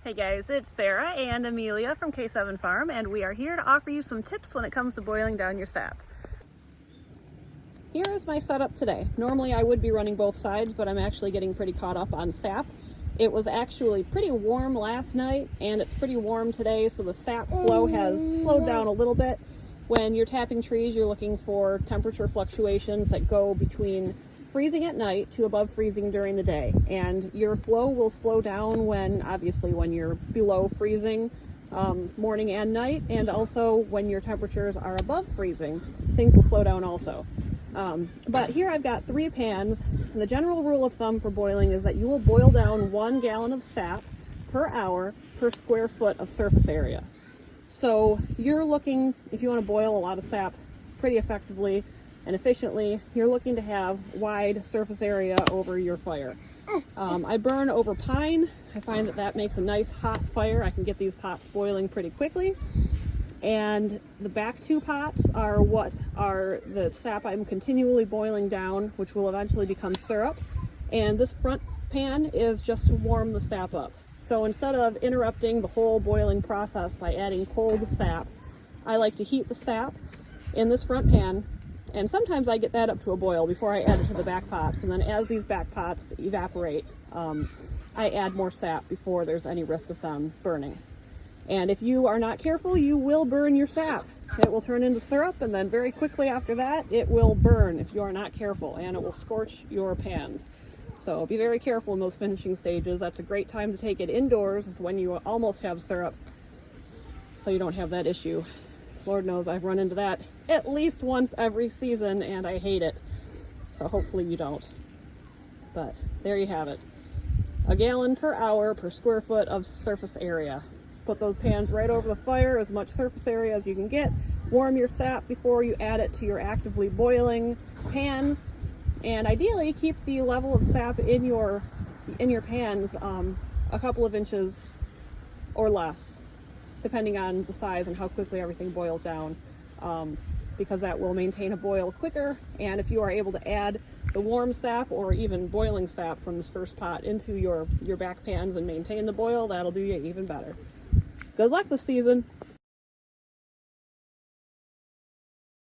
Hey guys, it's Sarah and Amelia from K7 Farm, and we are here to offer you some tips when it comes to boiling down your sap. Here is my setup today. Normally I would be running both sides, but I'm actually getting pretty caught up on sap. It was actually pretty warm last night, and it's pretty warm today, so the sap flow has slowed down a little bit. When you're tapping trees, you're looking for temperature fluctuations that go between freezing at night to above freezing during the day, and your flow will slow down when you're below freezing morning and night, and also when your temperatures are above freezing, things will slow down also. But here I've got 3 pans, and the general rule of thumb for boiling is that you will boil down 1 gallon of sap per hour per square foot of surface area. So you're looking, if you want to boil a lot of sap pretty effectively and efficiently, you're looking to have wide surface area over your fire. I burn over pine. I find that makes a nice hot fire. I can get these pots boiling pretty quickly. And the back 2 pots are what are the sap I'm continually boiling down, which will eventually become syrup. And this front pan is just to warm the sap up. So instead of interrupting the whole boiling process by adding cold sap, I like to heat the sap in this front pan. And sometimes I get that up to a boil before I add it to the back pots. And then as these back pots evaporate, I add more sap before there's any risk of them burning. And if you are not careful, you will burn your sap. It will turn into syrup, and then very quickly after that, it will burn if you are not careful, and it will scorch your pans. So be very careful in those finishing stages. That's a great time to take it indoors, is when you almost have syrup, so you don't have that issue. Lord knows I've run into that at least once every season, and I hate it. So hopefully you don't. But there you have it. 1 gallon per hour per square foot of surface area. Put those pans right over the fire, as much surface area as you can get. Warm your sap before you add it to your actively boiling pans. And ideally keep the level of sap in your pans a couple of inches or less, depending on the size and how quickly everything boils down, because that will maintain a boil quicker. And if you are able to add the warm sap or even boiling sap from this first pot into your back pans and maintain the boil, that'll do you even better. Good luck this season.